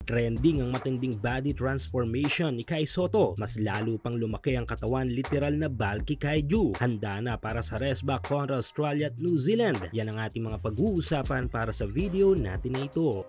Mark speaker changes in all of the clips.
Speaker 1: Trending ang matinding body transformation ni Kai Sotto. Mas lalo pang lumaki ang katawan, literal na bulky kaiju. Handa na para sa resback kontra Australia at New Zealand. Yan ang ating mga pag-uusapan para sa video natin na ito.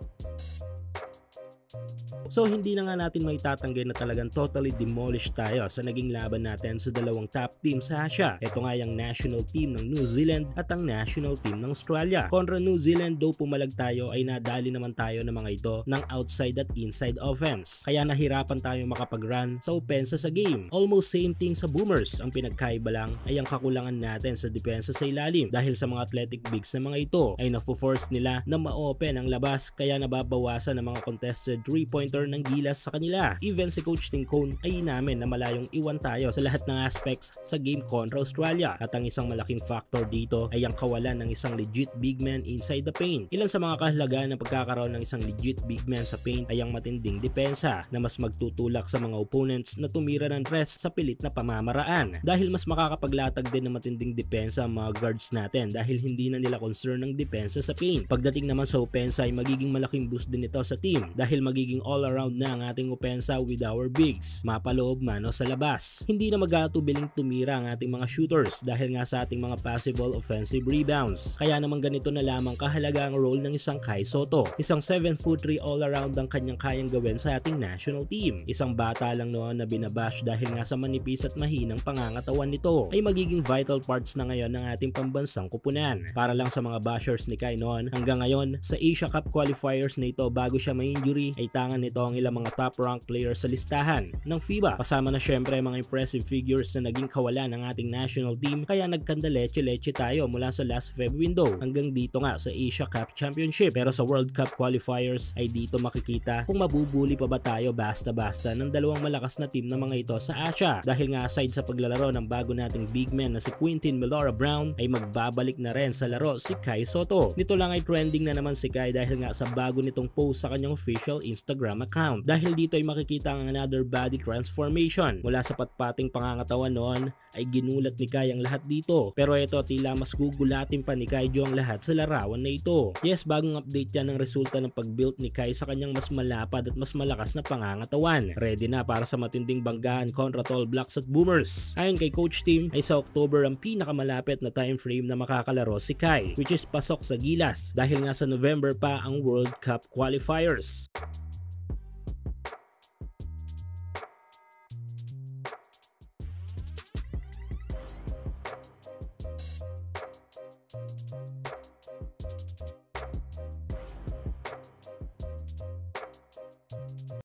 Speaker 1: So hindi na nga natin maitatanggi na talagang totally demolished tayo sa naging laban natin sa dalawang top team sa Asia. Ito nga yung national team ng New Zealand at ang national team ng Australia. Kontra New Zealand, though pumalag tayo, ay nadali naman tayo ng mga ito ng outside at inside offense. Kaya nahirapan tayo makapag-run sa opensa sa game. Almost same thing sa Boomers. Ang pinagkaiba lang ay ang kakulangan natin sa depensa sa ilalim. Dahil sa mga athletic bigs na mga ito ay na-force nila na ma-open ang labas, kaya nababawasan ng mga contested 3-pointer ng gilas sa kanila. Even si Coach Tincone ay namin na malayong iwan tayo sa lahat ng aspects sa game kontra Australia. At ang isang malaking factor dito ay ang kawalan ng isang legit big man inside the paint. Ilan sa mga kahalagahan ng pagkakaroon ng isang legit big man sa paint ay ang matinding depensa na mas magtutulak sa mga opponents na tumira ng rest sa pilit na pamamaraan. Dahil mas makakapaglatag din ng matinding depensa ang mga guards natin dahil hindi na nila concern ng depensa sa paint. Pagdating naman sa opensa ay magiging malaking boost din ito sa team dahil magiging all around na ang ating opensa with our bigs, mapaloob man o sa labas. Hindi na magatubiling tumira ang ating mga shooters dahil nga sa ating mga possible offensive rebounds. Kaya naman ganito na lamang kahalaga ang role ng isang Kai Sotto. Isang 7'3" all around ang kanyang kayang gawin sa ating national team. Isang bata lang noon na binabash dahil nga sa manipis at mahinang pangangatawan nito ay magiging vital parts na ngayon ng ating pambansang kupunan. Para lang sa mga bashers ni Kai noon, hanggang ngayon sa Asia Cup qualifiers na ito bago siya ma-injury ay tangan nito ang ilang mga top ranked players sa listahan ng FIBA. Kasama na syempre mga impressive figures na naging kawalan ng ating national team, kaya nagkanda leche-leche tayo mula sa last Feb window hanggang dito nga sa Asia Cup Championship. Pero sa World Cup qualifiers ay dito makikita kung mabubuli pa ba tayo basta-basta ng dalawang malakas na team na mga ito sa Asia. Dahil nga aside sa paglalaro ng bago nating big man na si Quintin Melora Brown ay magbabalik na rin sa laro si Kai Sotto. Nito lang ay trending na naman si Kai dahil nga sa bago nitong post sa kanyang official Instagram account. Dahil dito ay makikita ang another body transformation. Mula sa patpating pangangatawan noon ay ginulat ni Kai ang lahat dito. Pero ito tila mas gugulatin pa ni Kai ang lahat sa larawan na ito. Yes, bagong update yan ng resulta ng pag-build ni Kai sa kanyang mas malapad at mas malakas na pangangatawan. Ready na para sa matinding banggahan kontra Tall Blacks at Boomers. Ayon kay Coach Tim ay sa October ang pinakamalapit na time frame na makakalaro si Kai, which is pasok sa gilas dahil nga sa November pa ang World Cup qualifiers.